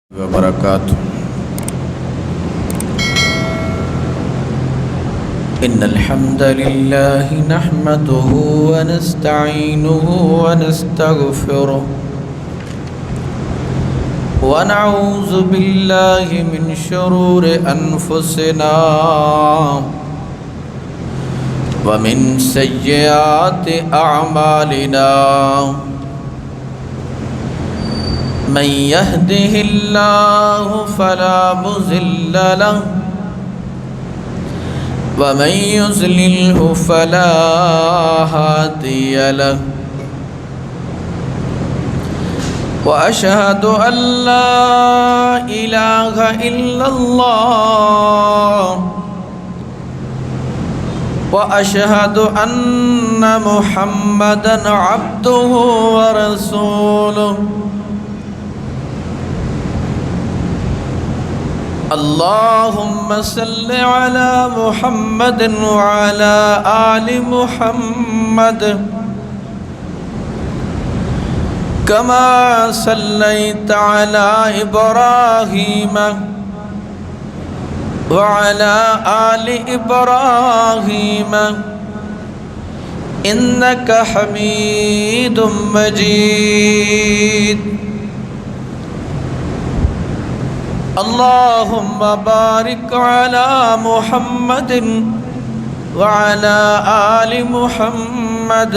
وبركاته. إن الحمد لله نحمده ونستعينه ونستغفره ونعوذ بالله من شرور أنفسنا ومن سيئات أعمالنا. من يهده الله فلا مضل له ومن يضلله فلا هادي له. وأشهد أن لا إله إلا الله وأشهد أن محمدًا عبده ورسوله. اللهم صل على محمد وعلى آل محمد كما صليت على إبراهيم وعلى آل إبراهيم إنك حميد مجيد. اللهم بارك على محمد وعلى آل محمد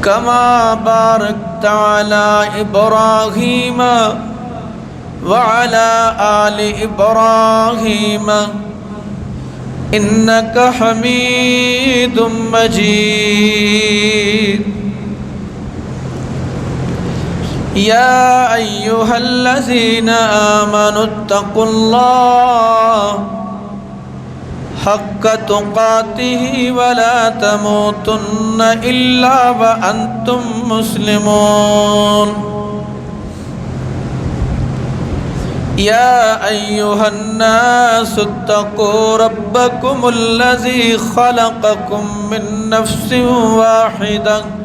كما باركت على إبراهيم وعلى آل إبراهيم إنك حميد مجيد. يا أيها الذين آمنوا اتقوا الله حق تقاته ولا تموتن إلا وأنتم مسلمون. يا أيها الناس اتقوا ربكم الذي خلقكم من نفس واحدة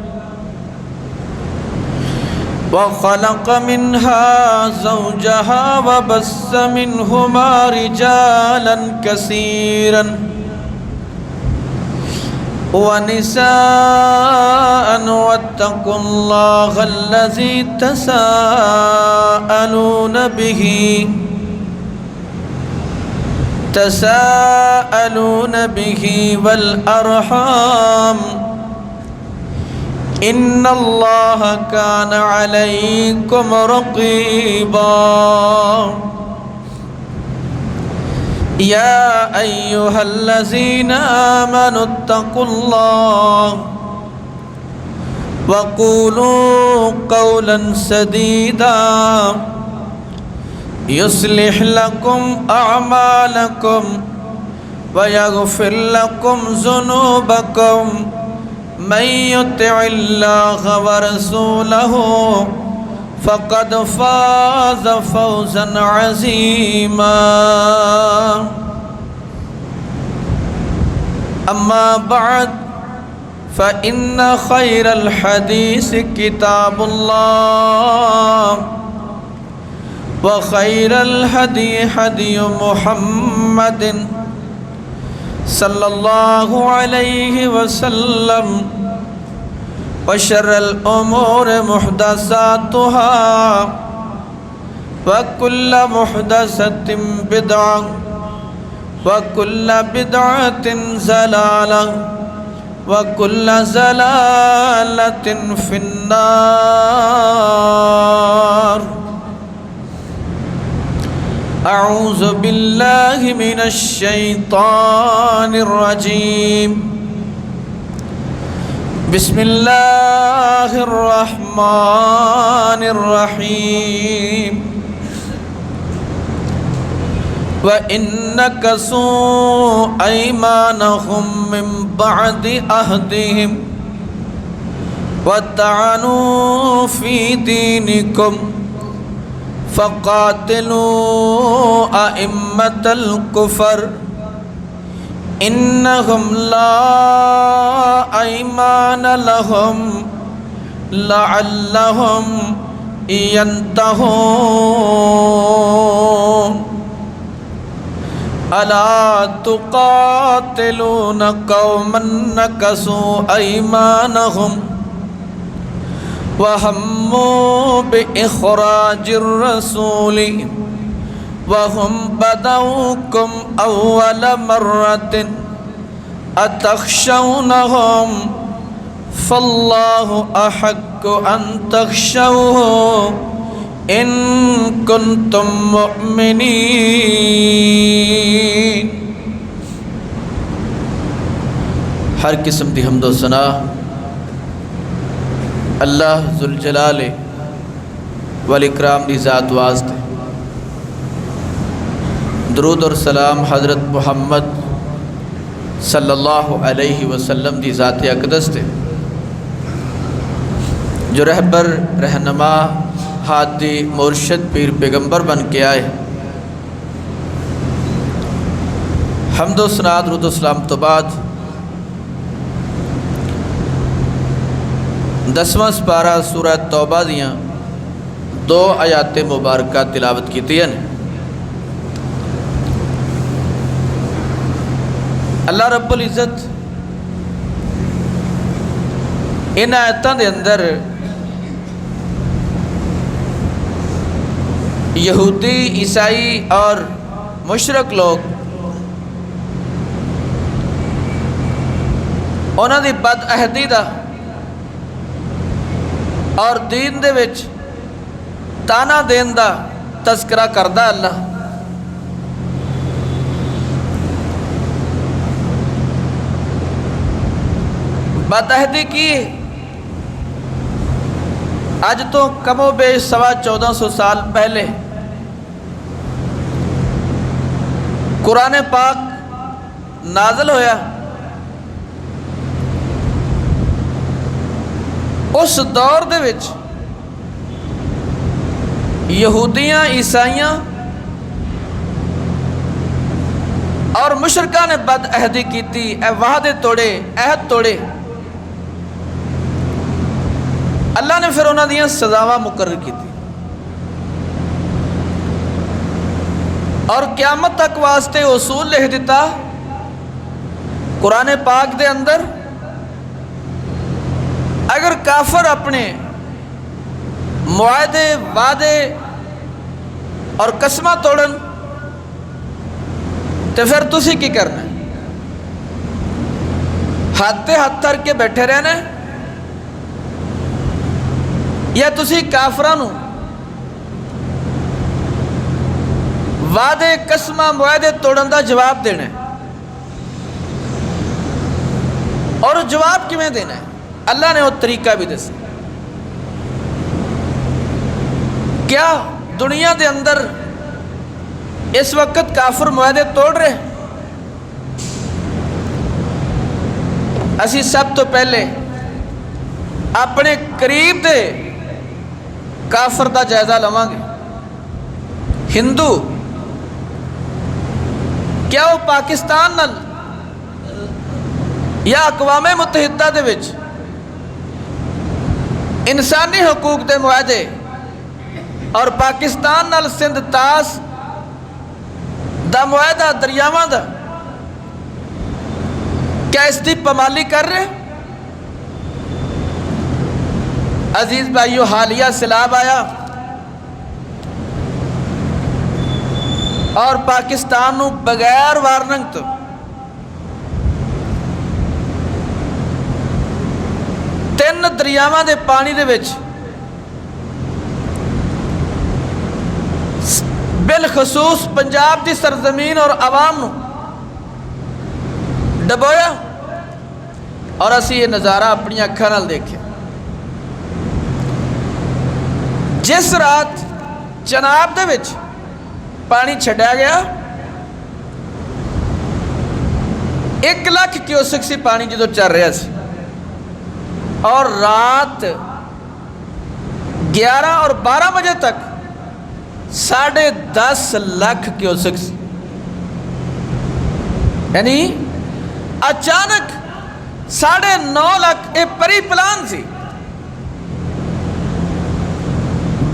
وخلق منها زوجها وبث منهما رجالا كثيرا ونساء واتقوا الله الذي تساءلون به والأرحام إن الله كان عليكم رقيبا. يا أيها الذين آمنوا اتقوا الله وقولوا قولا سديدا يصلح لكم أعمالكم ويغفر لكم ذنوبكم. من يطع الله ورسوله فقد فاز فوزا عظيما. أما بعد فإن خير الحديث كتاب الله وخير الهدي هدي محمد صلى الله عليه وسلم وشر الأمور محدثاتها وكل محدثة بدعة وكل بدعة ضلالة وكل ضلالة في النار. أعوذ بالله من الشيطان الرجيم. بسم الله الرحمن الرحيم. وإن نكثوا أيمانهم من بعد عهدهم وطعنوا في دينكم فقاتلوا أئمة الكفر إنهم لا أيمان لهم لعلهم ينتهون ألا تقاتلون قوما نكثوا أيمانهم وهموا بإخراج الرسول وهم بدؤوكم أول مرة أتخشونهم فالله أحق أن تخشوه إن كنتم مؤمنين۔ ہر قسم دی حمد و ثنا اللہ ذوالجلال والاکرام دی ذات واسطے، درود اور سلام حضرت محمد صلی اللہ علیہ وسلم دی ذات اقدس تے، جو رہبر، رہنما، ہادی، مرشد، پیر، پیغمبر بن کے آئے۔ حمد و ثنا، درود و سلام تو بعد 10واں سپارہ سورہ توبہ دیاں 2 آیات مبارکہ تلاوت کیتی ہیں۔ اللہ رب العزت ان آیتاں دے اندر یہودی، عیسائی اور مشرک لوگ انہاں دی بد عہدی دا اور دین دے وچ تانا دین دا تذکرہ کردہ اللہ۔ بد عہدی کی اج تو کم و بیش 1450 سال پہلے قرآن پاک نازل ہویا۔ اس دور دے وچ یہودیاں، عیسائیاں اور مشرکاں نے بد عہدی کیتی، اے وعدے توڑے، عہد توڑے۔ اللہ نے پھر انہاں دیاں سزاواں مقرر کی تھی، اور قیامت تک واسطے اصول لکھ دیتا قرآن پاک دے اندر۔ اگر کافر اپنے معاہدے، وعدے اور قسماں توڑن تو پھر تسی کی کرنا ہے؟ ہاتھ ہاتھ تھر کے بیٹھے رہنا ہے، یا تسی کافرانو وعدے، قسماں، معاہدے توڑن دا جواب دینا ہے؟ اور جواب کیویں دینا ہے؟ اللہ نے وہ طریقہ بھی دسا۔ کیا دنیا دے اندر اس وقت کافر معاہدے توڑ رہے؟ اسی سب تو پہلے اپنے قریب دے کافر دا جائزہ لواں گے۔ ہندو، کیا وہ پاکستان نال یا اقوام متحدہ دے وچ انسانی حقوق دے معاہدے اور پاکستان نال سندھ تاس دا معاہدہ دریاواں دا، کیا اس دی پامالی کر رہے؟ عزیز بھائیو، حالیہ سیلاب آیا اور پاکستان نو بغیر وارننگ تو تین دریاواں دے پانی دے وچ بالخصوص پنجاب دی سرزمین اور عوام نو ڈبویا، اور اسی یہ نظارہ اپنی اکھاں نال دیکھے۔ جس رات چناب دے وچ پانی چھڈیا گیا، 1 لاکھ کیوسک سی پانی جدو چل رہا سی، اور رات 11 اور 12 بجے تک 10.5 لاکھ کیوسک سی۔ یعنی اچانک 9.5 لاکھ، ایک پری پلان سی،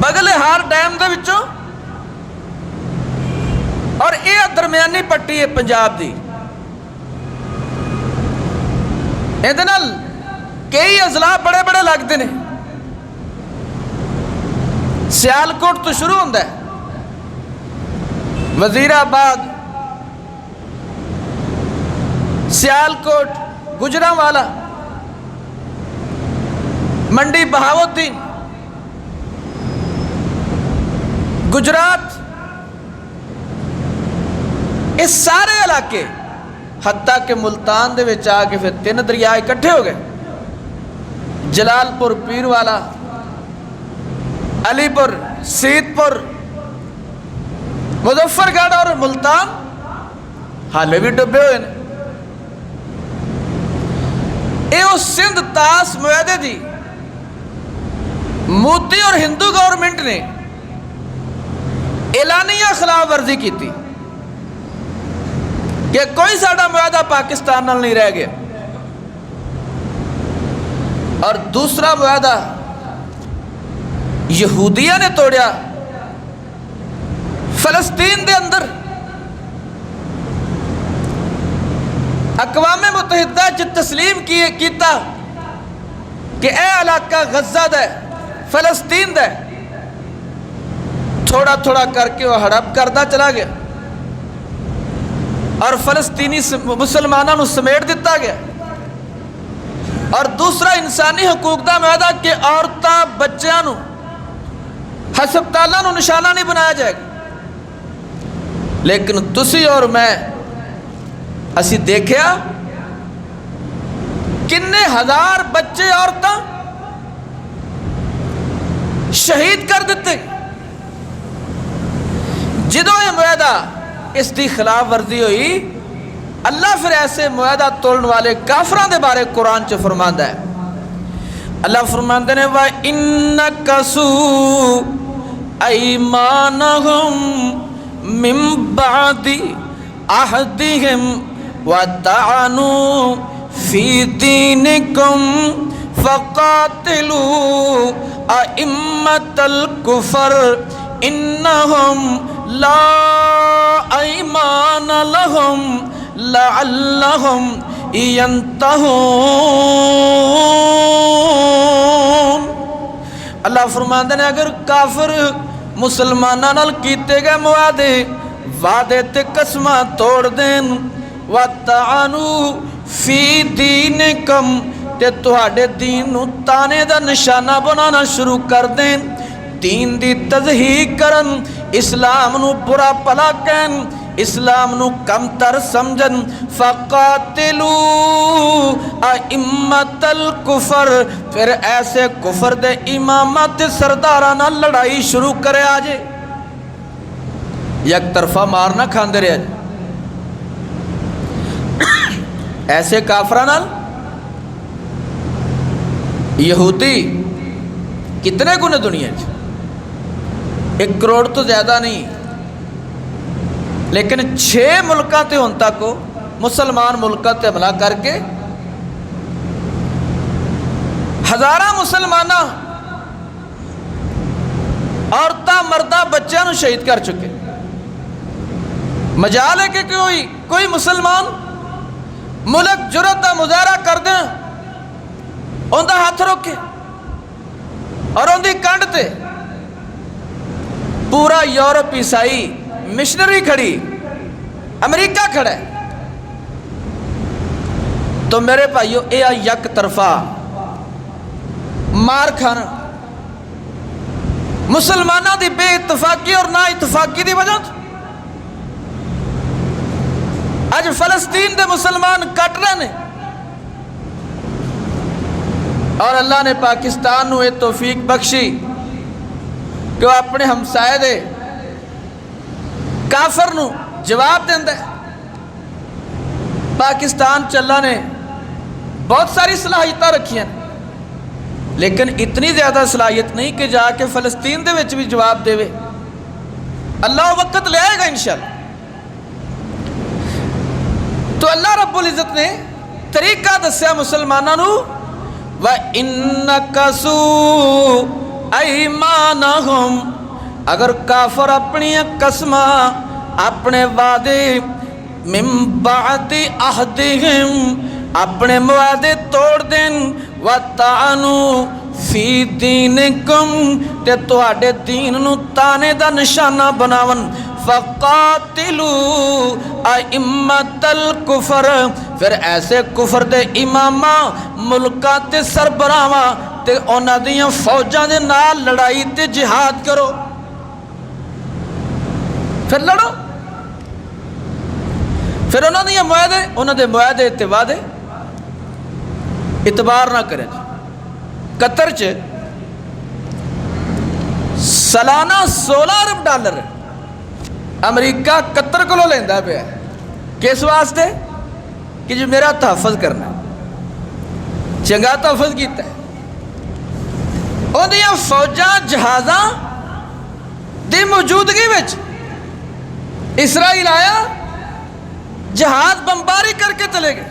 بغلے ہار ڈیم دے وچوں، اور یہ درمیانی پٹی ہے پنجاب دی، یہ کئی اضلاع بڑے بڑے لگتے ہیں۔ سیالکوٹ تو شروع ہوتا ہے، وزیر آباد، سیالکوٹ، گجرانوالا، منڈی بہاؤالدین، گجرات، یہ سارے علاقے، حتیٰ کہ ملتان دے وچ آ کے پھر 3 دریا اکٹھے ہو گئے، جلال پور، پیر والا، علی پور، سید پور، مظفر گڑھ اور ملتان حالے بھی ڈبے ہوئے ہیں۔ یہ سندھ طاس معاہدے دی مودی اور ہندو گورنمنٹ نے اعلانیہ خلاف ورزی کی تھی کہ کوئی ساڈا معاہدہ پاکستان نال نہیں رہ گیا، اور دوسرا معاہدہ یہودیہ نے توڑیا فلسطین دے اندر۔ اقوام متحدہ چ تسلیم کیتا کہ اے علاقہ غزہ دا ہے، فلسطین دا ہے، تھوڑا تھوڑا کر کے وہ ہڑپ کرتا چلا گیا، اور فلسطینی مسلمانوں کو سمیٹ دیتا گیا۔ اور دوسرا انسانی حقوق دا معاہدہ کہ عورتاں بچیاں نو ہسپتالاں نو نشانہ نہیں بنایا جائے گا، لیکن تسی اور میں اسی دیکھیا کنے ہزار بچے عورتاں شہید کر دیتے۔ جدوں یہ معاہدہ اس دی خلاف ورزی ہوئی، اللہ پھر ایسے معاہدہ توڑن والے کافراں دے بارے قرآن چ فرماندا ہے۔ اللہ فرماندے نے وَإِنَّكَسُوا أَيْمَانَهُمْ مِنْ بَعْدِ عَهْدِهِمْ وَطَعَنُوا فِي دِينِكُمْ فَقَاتِلُوا أَئِمَّةَ الْكُفْرِ إِنَّهُمْ لَا أَيْمَانَ لَهُمْ لَعَلَّهُمْ يَنْتَهُونَ۔ اللہ فرماندے نے اگر کافر مسلماناں نال کیتے گئے معاہدے، وعدے تے قسماں توڑ دین، وَطَعَنُوا فِي دِينِكُمْ تے تہاڈے دین نو تانے دا نشانہ بنانا شروع کر دین، دین دی تضحیق کرن، اسلام نو برا پلا کہن، اسلام نو کم تر سمجھن، فَقَاتِلُوا أَئِمَّةَ الْكُفْرِ پھر ایسے کفر دے امامات سردارانا لڑائی شروع کرے آجے، یک طرفہ مارنا کھاندے رہے آجے۔ ایسے کافرانا یہودی کتنے گنے دنیا چ 1 کروڑ تو زیادہ نہیں، لیکن 6 ملکاں تے ہن تک مسلمان ملکاں تے حملہ کر کے ہزاراں مسلمانہ عورتاں مرداں بچیاں نو شہید کر چکے۔ مجال ہے کہ کوئی مسلمان ملک جرت دا مظاہرہ کر دیں، ان دا ہاتھ روکے، اور ان دی کنڈ تے پورا یورپ عیسائی مشنری کھڑی، امریکہ کھڑا ہے۔ تو میرے بھائیو اے یک طرفہ مار کھانا مسلمانہ دی بے اتفاقی اور نا اتفاقی دی وجہ آج فلسطین دے مسلمان کٹ رہے ہیں، اور اللہ نے پاکستان نو یہ توفیق بخشی کہ وہ اپنے ہمسائے دے کافر نو جواب دیندے۔ پاکستان چ اللہ نے بہت ساری صلاحیتاں رکھی ہیں، لیکن اتنی زیادہ صلاحیت نہیں کہ جا کے فلسطین دے وچ بھی جواب دے وے۔ اللہ وقت لے آئے گا انشاءاللہ۔ تو اللہ رب العزت نے طریقہ دسیا مسلمانوں نو، وَإِنَّكَسُوا ایمانہم، اگر کافر اپنی قسم اپنے وعدے من بعد عہدہم اپنے معاہدے توڑ دین، وَطَعَنُوا فی دینکم تے تہاڈے دین نو تانے دا نشانہ بناون، فَقَاتِلُوا أَئِمَّةَ الْكُفْرِ پھر ایسے کفر دے اماماں ملکاں تے سربراہاں تے انہاں دیاں فوجاں دے نال لڑائی تے جہاد کرو، پھر لڑو، پھر انہاں دیاں معاہدے، انہاں دے معاہدے تے وعدے اعتبار نہ کریں۔ قطر چ سالانہ 16 ارب ڈالر امریکہ قطر کو لیندہ پیا، کس واسطے؟ کہ جو میرا تحفظ کرنا ہے، چنگا تحفظ کیتا ہے، ان دیاں فوجاں جہازاں دی موجودگی وچ اسرائیل آیا، جہاز بمباری کر کے چلے گئے،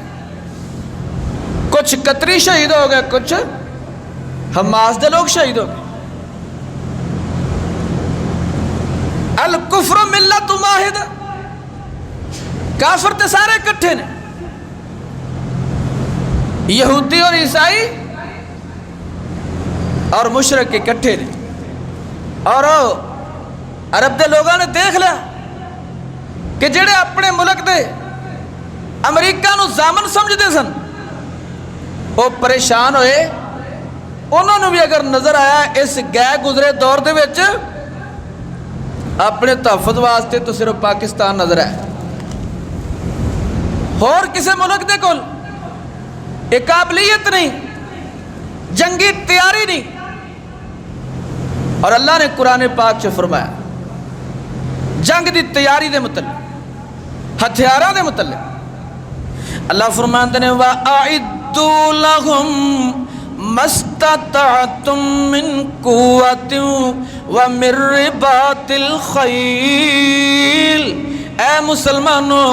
کچھ قطری شہید ہو گئے، کچھ حماس دے لوگ شہید ہو گئے۔ الکفر ملت واحد، کافر تے سارے کٹھے نے، یہودی اور عیسائی اور مشرک اکٹھے نے، اور عرب دے لوگوں نے دیکھ لیا کہ جڑے اپنے ملک دے امریکہ نو زامن سمجھتے سن وہ پریشان ہوئے، انہوں نے بھی اگر نظر آیا اس گئے گزرے دور دے وچ اپنے تحفظ واسطے تو صرف پاکستان نظر ہے، اور کسی ملک دے کول ایک قابلیت نہیں، جنگی تیاری نہیں، اور اللہ نے قرآن پاک سے فرمایا جنگ دی تیاری دے متعلق، ہتھیاراں دے متعلق اللہ فرماندے نے وَأَعِدُّوا لَهُمْ مَا اسْتَطَعْتُم مِّن قُوَّةٍ وَمِن رِّبَاطِ الْخَيْلِ، اے مسلمانوں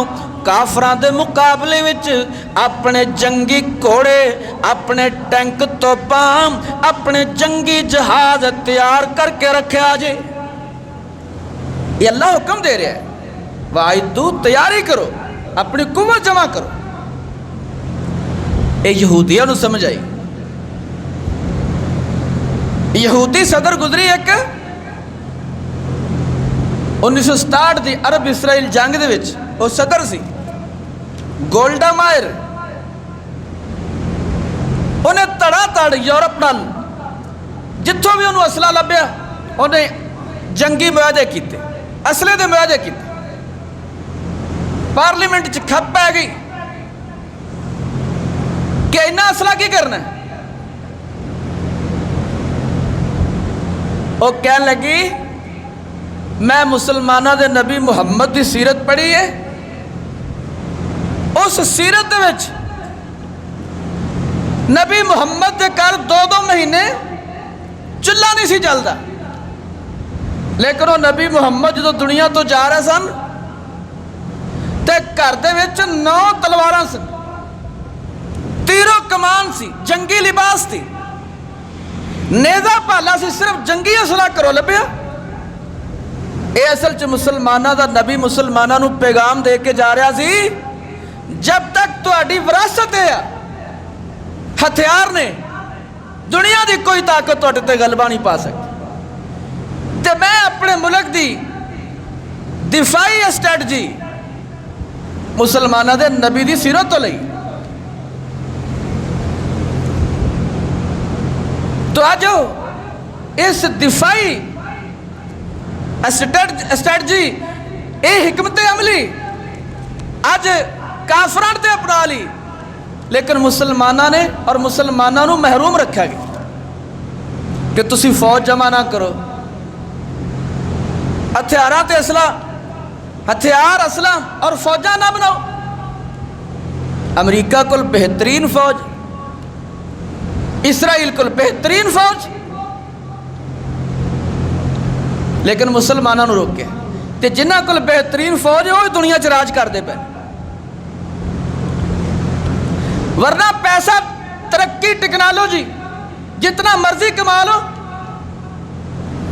کافران دے مقابلے وچ اپنے جنگی گھوڑے، اپنے ٹینک توپاں، اپنے جنگی جہاز تیار کر کے رکھے آجے، یہ اللہ حکم دے رہا ہے، وَأَعِدُّوا تیاری کرو، اپنی قوت جمع کرو۔ اے یہودیاں نو سمجھ آئی، یہودی صدر گزری ایک 1967 دی عرب اسرائیل جنگ دے وچ، وہ صدر سی گولڈا مائر، انہیں تڑا تڑ یورپ نال جتھوں بھی انہوں اسلحہ لبیا انہیں جنگی معاہدے کیتے، اسلحے دے معاہدے کیتے، پارلیمنٹ چ کھپ پہ گئی کہ انہاں اسلحہ کی کرنا ہے، وہ کہنے لگی میں مسلمانہ دے نبی محمد دی سیرت پڑھی ہے، اس سیرت دے وچ نبی محمد دے کر 2 مہینے چلہ نہیں سی جلدا، لیکن وہ نبی محمد جو دنیا تو جا رہے سن تے گھر دے وچ 9 تلواراں سن، تیر و کمان سی، جنگی لباس تھی، نیزہ پالا سی، صرف جنگی اسلحہ کرو لبیا۔ اے اصل چ مسلمانہ دا نبی مسلمانہ نو پیغام دے کے جا رہا سی، جب تک تو اڈی وراثت ہے ہتھیار نے دنیا دی کوئی طاقت تو اٹھتے غلبہ نہیں پا سکتی، تے میں اپنے ملک دی دفاعی اسٹریٹجی مسلمانہ دے نبی دی سیرت تو لئی، تو آجو اس دفاعی اسٹریٹجی اے حکمت عملی آج کافران تے اپنا لی، لیکن مسلمانہ نے اور مسلمانہ نو محروم رکھا گیا کہ تسی فوج جمع نہ کرو، ہتھیارات اسلحہ، ہتھیار اسلحہ اور فوجاں نہ بناؤ۔ امریکہ کو بہترین فوج، اسرائیل کو بہترین فوج، لیکن مسلمانوں نو روک کے تے جنہ کو بہترین فوج ہے وہ دنیا چ راج کر دے پے، ورنہ پیسہ ترقی ٹیکنالوجی جتنا مرضی کما لو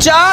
4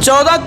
14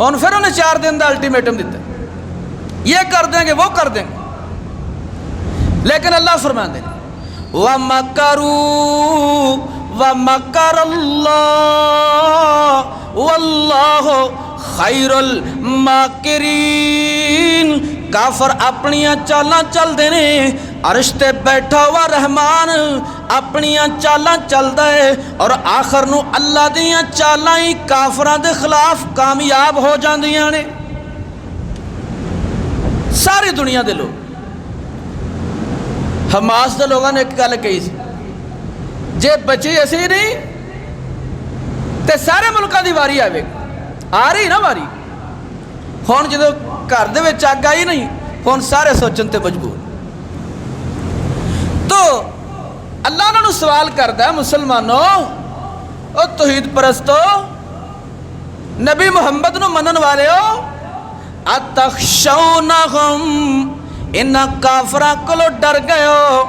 ہن پھر انہیں 4 دن کا الٹیمیٹم دیتا، یہ کر دیں گے وہ کر دیں گے، لیکن اللہ فرماتے ہیں وَمَكَرُوا وَمَكَرَ اللَّهُ وَاللَّهُ خَيْرُ الْمَاكِرِينَ۔ کافر اپنیاں چالاں چل دے نے، عرش تے بیٹھا ہوا رحمان اپنیاں چالاں چلدا ہے، اور آخر نو اللہ دیاں چالاں ہی کافراں دے خلاف کامیاب ہو جاندیاں نے۔ ساری دنیا دے لوگ، حماس دے لوگوں نے ایک گل کہی سی، جے بچی اسی نہیں تے سارے ملکاں دی واری آوے گی، آ رہی نا واری، ہن جدوں گھر دے وچ اگ آئی نہیں، ہن سارے سوچن تے مجبور۔ تو اللہ انہاں نوں سوال کردا ہے، مسلمانوں او توحید پرستو، نبی محمد نو منن والےو، اتخشونہم، انہاں کافراں کولو ڈر گئے ہو،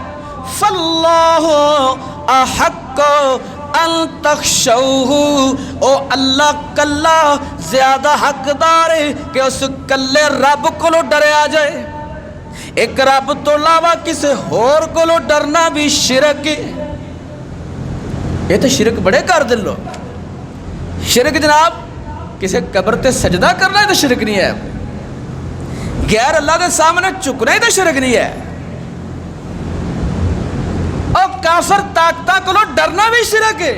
فاللہ احق ان تخشوہ، او اللہ کلا زیادہ حقدار ہے کہ اس کلے رب کولو ڈریا جائے۔ ایک رب تو علاوہ کسی ہور کولو ڈرنا بھی شرک ہے۔ یہ تو شرک بڑے کر دل لو، شرک جناب کسی قبر تے سجدہ کرنا ہے تو شرک نہیں ہے، غیر اللہ دے سامنے چکنا ہی تو شرک نہیں ہے، اور کافر طاقتہ کولو ڈرنا بھی شرک ہے۔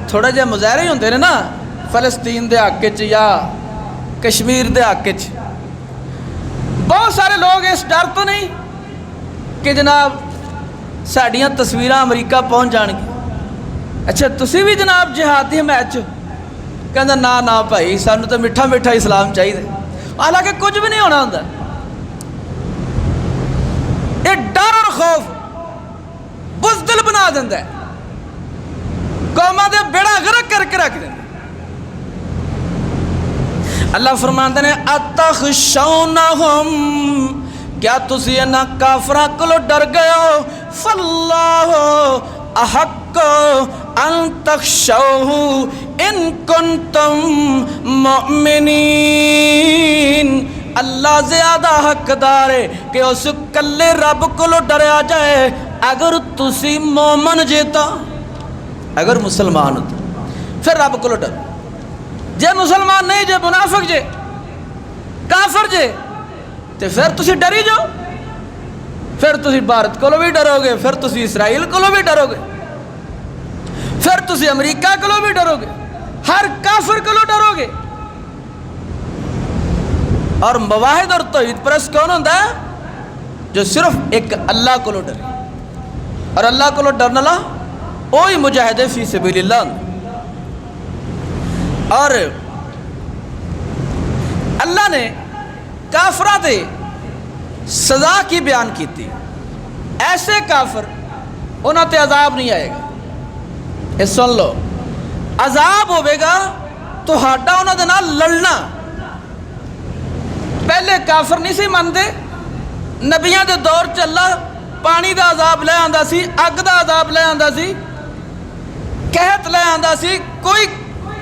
تھوڑا جہا مظاہرے ہوندے نے نا فلسطین دے حق وچ یا کشمیر دے حق وچ، بہت سارے لوگ اس ڈر تو نہیں کہ جناب ساڈیاں تصویراں امریکہ پہنچ جان گی، اچھا تسی بھی جناب جہادی حمایت کہندا نا نا بھائی سانوں تو میٹھا میٹھا اسلام چاہیے، حالانکہ کچھ بھی نہیں ہونا ہوندا۔ یہ ڈر اور خوف بزدل بنا دیندا ہے، قوماں دے بیڑا غرق کر کے رکھ دیندا۔ اللہ فرماندے نے اتخشونہم، کیا تسی انہاں کافراں کولو ڈر گئے ہو، فاللہ احق ان تخشوہ ان کنتم مؤمنین، اللہ زیادہ حقدار ہے کہ اس کلے رب کولو ڈریا جائے اگر تسی مومن جیتا، اگر مسلمان ہوتا پھر رب کولو ڈر، جے مسلمان نہیں جے منافق جے کافر جے تو پھر تسی ڈری جاؤ، پھر تسی بھارت کولو بھی ڈرو گے، پھر تسی اسرائیل کولو بھی ڈرو گے، پھر تسی امریکہ کولو بھی ڈرو گے، ہر کافر کولو ڈرو گے۔ اور مواحد اور توحید پرست کون ہوتا ہے؟ جو صرف ایک اللہ کولو ڈرے، اور اللہ کولو ڈرنا لا وہی مجاہد فی سبیل اللہ۔ اور اللہ نے کافراں تے سزا کی بیان کی تھی، ایسے کافر انہاں تے عذاب نہیں آئے گا، یہ سن لو، عذاب ہوئے گا تو ہاڈا انہاں دے نال لڑنا۔ پہلے کافر نہیں سی مانتے، نبیاں دے دور چ اللہ پانی دا عذاب لے آندا سی، اگ دا عذاب لے آندا سی، قحط لے آندا سی، کوئی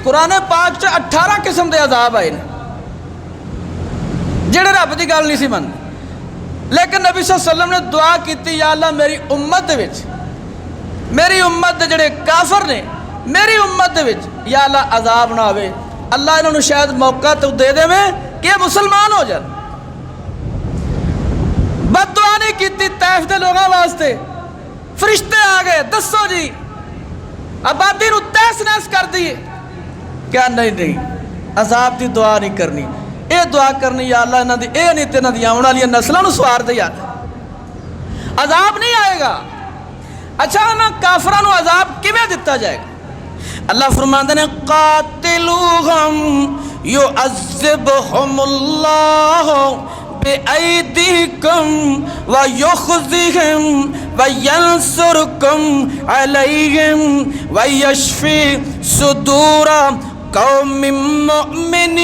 قرآن پاک چ 18 قسم دے عذاب آئے نے جڑے رب دی گل نہیں سی مانتے، لیکن نبی صلی اللہ علیہ وسلم نے دعا کیتی، یا اللہ میری امت دے وچ، میری امت دے جڑے کافر نے میری امت دے وچ یا اللہ عذاب نہ آوے، اللہ انہوں نے شاید موقع تو دے دے میں کہ مسلمان ہو جائے۔ بد دعا نہیں کیتی طائف دے لوگوں واسطے، فرشتے آ گئے دسو جی آبادی نو تہس نہس کر دیے، کیا نہیں عذاب دی دعا نہیں کرنی، اے دعا کرنی یا اللہ انہاں دی اے نہیں تے انہاں دی آਉਣ والی نسلاں نو سوار دے، یار عذاب نہیں آئے گا۔ اچھا انہاں کافراں نو عذاب کیویں دتا جائے گا؟ اللہ فرماندے نے قاتلوہم یعذبہم اللہ بِأَيْدِيكُمْ وَيُخْزِهِمْ وَيَنْصُرْكُمْ عَلَيْهِمْ وَيَشْفِي صُدُورَ قَوْمٍ مُؤْمِنِينَ۔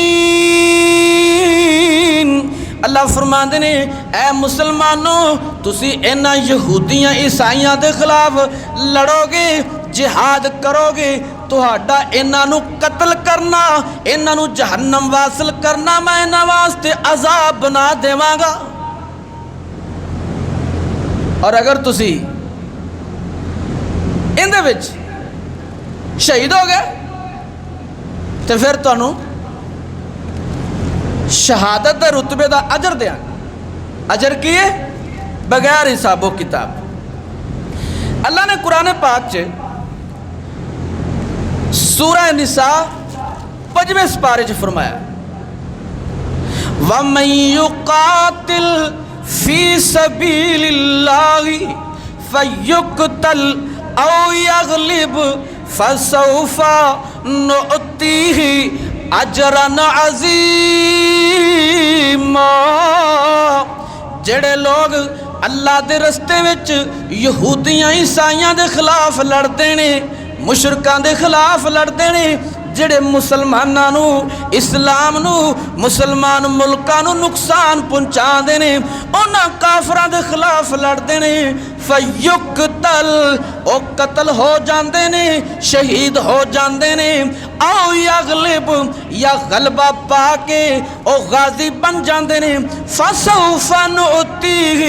اللہ فرماندے نے اے مسلمانوں تسی انہاں یہودیاں عیسائیاں دے خلاف لڑو گے، جہاد کرو گے تہاڈا انہاں نو قتل کرنا، انہاں نو جہنم واصل کرنا میں انہاں واسطے عذاب بنا دیواں گا۔ اور اگر تسی اندے وچ شہید ہو گئے تو پھر تانوں شہادت دے رتبے دا اجر دیاں۔ اجر کیے بغیر حساب و کتاب۔ اللہ نے قرآن پاک چ سورہ نساء 5ویں سپارے چ فرمایا وَمَن يُقَاتِلْ فِي سَبِيلِ اللَّهِ فَيُقْتَلْ أَوْ يَغْلِبْ فَسَوْفَ نُؤْتِيهِ أَجْرًا عَظِيمًا۔ جڑے لوگ اللہ دے رستے وچ یہودیاں عیسائیاں دے خلاف لڑتے نے، مشرکاں دے خلاف لڑتے نے، جڑے مسلماناں نو اسلام نو مسلمان ملکاں نو نقصان پہنچا دے نے، انہاں کافراں دے خلاف لڑتے نے، فیقتل او قتل ہو جاندے نے، شہید ہو جاندے نے، او یغلب یا غلبہ پا کے او غازی بن جاندے نے، فسوف نؤتیہ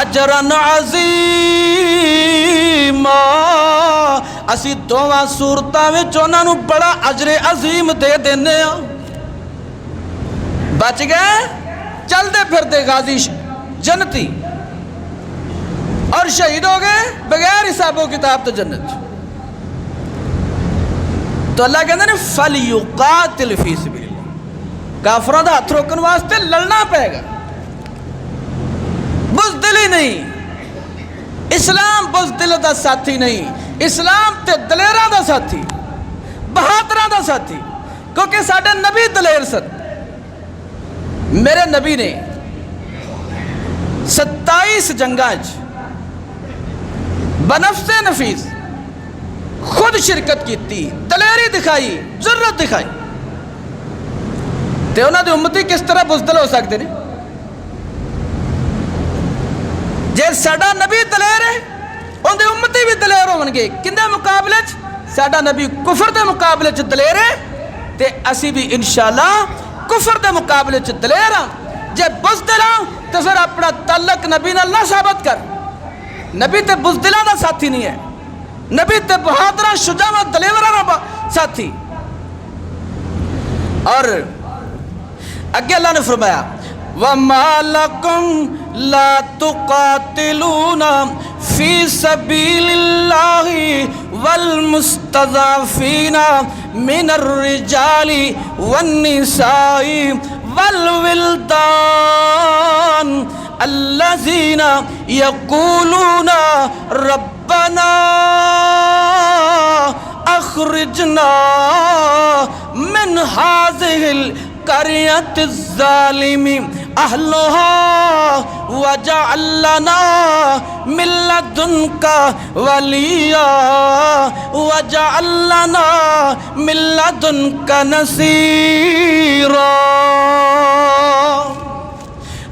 اجرا عظیما، اسی دوواں صورتاں وچ انہاں نو بڑا اجر عظیم دے دینے ہاں۔ بچ گئے چل دے پھر دے غازی جنتی، اور شہید ہو گئے بغیر حساب و کتاب تو جنت۔ تو اللہ کہتے ہیں فَلْيُقَاتِلْ فِي سَبِيلِ اللَّهِ، کافروں دا ہاتھ روکن واسطے لڑنا پائے گا، بزدلی نہیں۔ اسلام بزدل دا ساتھی نہیں، اسلام تے دلیراں دا ساتھی، بہادراں دا ساتھی، کیونکہ ساڈے نبی دلیر سن۔ میرے نبی نے 27 جنگاں بنفس نفیس خود شرکت کیتی، دلیری دکھائی، ضرورت دکھائی، تے انہاں دے امتی کس طرح بزدل ہو سکتے ہیں؟ جے ساڈا نبی دلیر ہے ان دے امتی بھی دلیر ہون گے۔ کندے مقابلے چ ساڈا نبی کفر دے مقابلے چ دلیر ہے تے اسی بھی انشاءاللہ کفر دے مقابلے چ دلیر ہاں۔ جے بزدل ہاں تو پھر اپنا تعلق نبی نال نہ ثابت کر۔ نبی تے بزدلاں دا ساتھی نہیں ہے، نبی تے بہادراں شجاعاں دلیوراں دا ساتھی۔ اور اگے اللہ نے فرمایا وَمَا لَكُمْ لَا تُقَاتِلُونَ فِي سَبِيلِ اللَّهِ وَالْمُسْتَضْعَفِينَ مِنَ الرِّجَالِ وَالنِّسَاءِ وَالْوِلْدَانِ الَّذِينَ يَقُولُونَ رَبَّنَا أَخْرِجْنَا مِنْ هَذِهِ الْقَرْيَةِ الظَّالِمِ أَهْلُهَا وَاجْعَلْ لَنَا مِن لَّدُنكَ وَلِيًّا وَاجْعَلْ لَنَا مِن لَّدُنكَ نَصِيرًا۔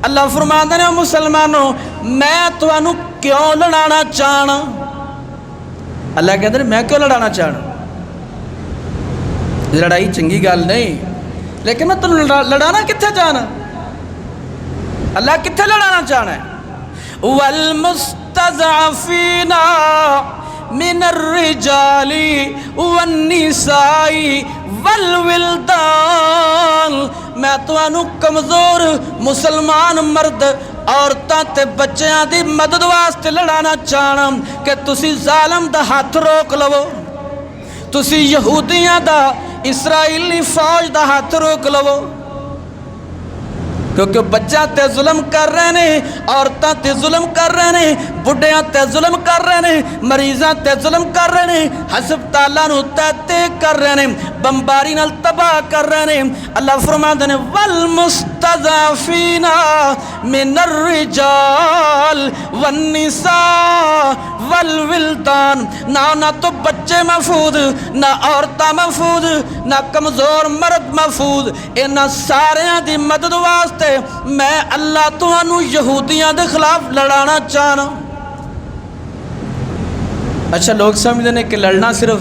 اللہ فرماتے ہیں مسلمانوں میں تانوں کیوں لڑانا چاہنا؟ اللہ کہتے ہیں میں کیوں لڑانا چاہنا؟ لڑائی چنگی گل نہیں، لیکن میں تانوں لڑانا کتھے چاہنا؟ اللہ کتھے لڑانا چاہنا ہے؟ وَالْمُسْتَضْعَفِينَ مِنَ الرِّجَالِ وَالنِّسَاءِ وَالْوِلْدَانِ، میں تانوں کمزور مسلمان مرد عورتاں تے بچیاں دی مدد واسطے لڑانا چاہنا کہ تسی ظالم دا ہاتھ روک لو، تسی یہودیاں دا اسرائیلی فوج دا ہاتھ روک لو، کیونکہ بچہ تے ظلم کر رہے ہیں، عورتاں تے ظلم کر رہے ہیں، بڑھیاں تے ظلم کر رہے ہیں، مریضاں تے ظلم کر رہے ہیں، ہسپتالاں نو تے کر رہے ہیں، بمباری نال تباہ کر رہے ہیں۔ اللہ فرماتے ہیں والمستضعفین من الرجال والنساء والولدان، نہ تو بچے محفوظ، نہ عورتاں محفوظ، نہ کمزور مرد محفوظ، انہاں ساریاں دی مدد واسطے میں اللہ تانوں یہودیاں دے خلاف لڑانا چاہنا۔ اچھا لوگ سمجھتے ہیں کہ لڑنا صرف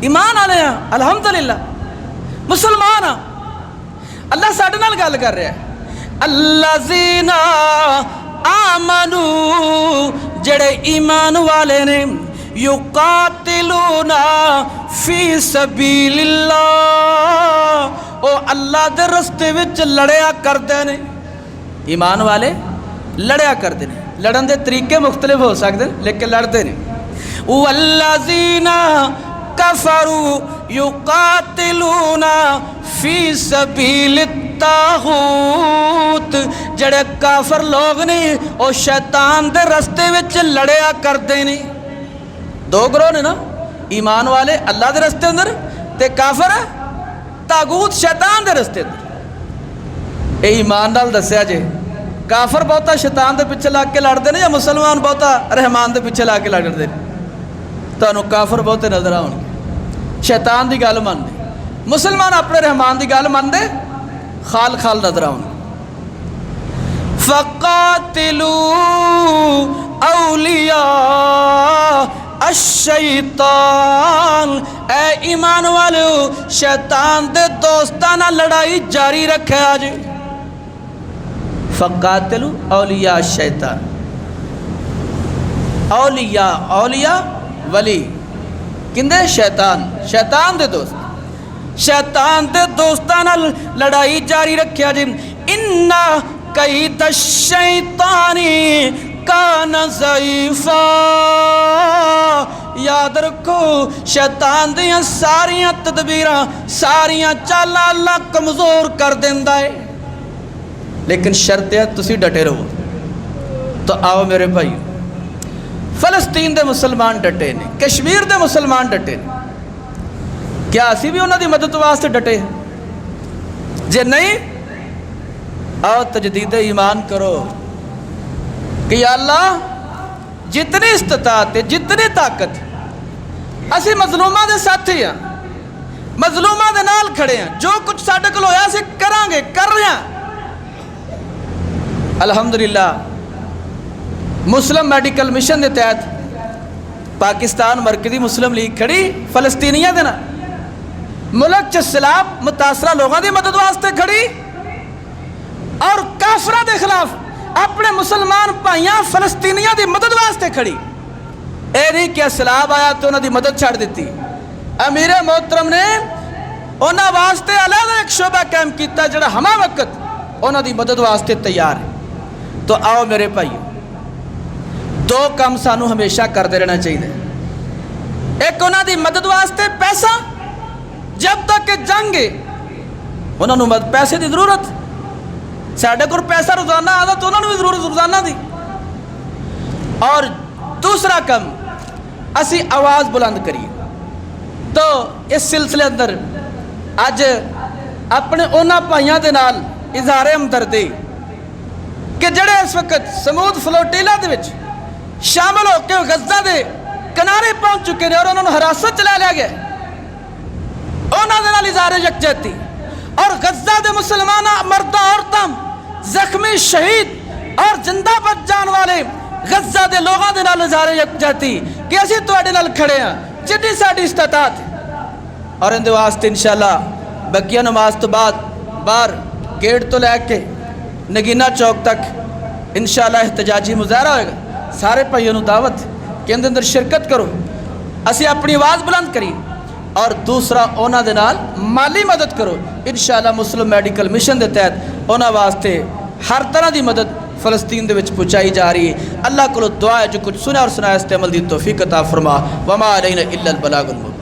ایمان والے ہاں الحمدللہ مسلمان ہاں اللہ ساڈے نال گل کر رہا ہے الذین آمنو جڑے ایمان والے نے یقاتلون فی سبیل اللہ او اللہ دے رستے وچ لڑیا کردے نے ایمان والے لڑیا کردے نے لڑن دے طریقے مختلف ہو سکتے ہیں لیکن لڑتے نہیں والذین کفروا یقاتلون فی سبیل الطاغوت جڑے کافر لوگ نے او شیطان دے رستے وچ لڑیا کردے نے دو گروہ نے نا ایمان والے اللہ دے رستے اندر تے کافر طاغوت شیطان دے رستے اندر اے ایمان نال دسیا جے کافر بہتا شیطان دے پیچھے لا کے لڑتے ہیں یا مسلمان بہتا رحمان دے پیچھے لا کے لڑتے ہیں تانوں کافر بہتے نظر آؤ شیطان دی گل من دے مسلمان اپنے رحمان دی گل من دے خال خال نظر آؤ فقاتلوا اولیاء الشیطان اے ایمان والو شیطان دے دوستانہ لڑائی جاری رکھے آج فقاتلوا اولیاء الشیطان اولیاء ولی کندے شیطان دے دوست شیطان دے دوستانہ لڑائی جاری رکھے آج اِنَّا کَيْدَ الشَّيْطَانِ کان ضعیفا یاد رکھو شیطان دیاں ساریاں تدبیراں ساریاں چالاں اللہ کمزور کر دیندا ہے لیکن شرط ہے تسی ڈٹے رہو تو آؤ میرے بھائی فلسطین دے مسلمان ڈٹے نے کشمیر دے مسلمان ڈٹے نے کیا اسی بھی انہاں دی مدد واسطے ڈٹے جے نہیں آؤ تجدید ایمان کرو کہ یا اللہ جتنی استطاعت ہے جتنی طاقت اسی مظلومہ دے ساتھی ہیں مظلومہ دے نال کھڑے ہیں جو کچھ ساڈے کول ہویا اسی کرانگے کر رہے ہیں الحمدللہ مسلم میڈیکل مشن دے تحت پاکستان مرکزی مسلم لیگ کھڑی فلسطینیاں دے نا ملک چ سیلاب متاثرہ لوگوں دی مدد واسطے کھڑی اور کافرہ دے خلاف اپنے مسلمان بھائیاں فلسطینیاں دی مدد واسطے کھڑی اے نہیں کہ سیلاب آیا تو انہاں دی مدد چھڑ دیتی امیر محترم نے انہاں واسطے علیحدہ ایک شعبہ قائم کیتا جڑا ہمہ وقت انہاں دی مدد واسطے تیار ہے تو آؤ میرے بھائی دو کام سانو ہمیشہ کرتے رہنا چاہیے ایک انہاں دی مدد واسطے پیسہ جب تک کہ جنگ ہے انہاں نو پیسے دی ضرورت ساڑھے کو پیسہ روزانہ آدھا تو انہوں نے بھی ضرورت روزانہ دی اور دوسرا کم اسی آواز بلند کریے تو اس سلسلے اندر آج اپنے اونا پائیاں دے نال اظہار ہمدردی کہ جڑے اس وقت سمود فلوٹیلا دے وچ شامل ہو کے غزہ دے کنارے پہنچ چکے نے اور انہوں نے حراست چلا لیا گیا اونا دے نال اظہار یکجہتی اور غزہ دے مسلمانہ مردہ عورتاں زخمی شہید اور زندہ بچ جان والے غزہ دے لوگاں دے نال اظہار یکجہتی کہ اسی تواڈے نال کھڑے ہیں جتنی ساڈی استطاعت اور ان دے واسطے انشاءاللہ بقیہ نماز تو بعد باہر گیٹ تو لے کے نگینہ چوک تک انشاءاللہ احتجاجی مظاہرہ ہوئے گا سارے بھائیوں نوں دعوت کہ ان دے اندر شرکت کرو اسی اپنی آواز بلند کری اور دوسرا اونا دے نال مالی مدد کرو انشاءاللہ مسلم میڈیکل مشن دے تحت اونا واسطے ہر طرح دی مدد فلسطین دے وچ پہنچائی جا رہی ہے اللہ کو دعا ہے جو کچھ سنا اور سنایا اس تے عمل دی توفیق عطا فرما وما علینا الا البلاغ المبین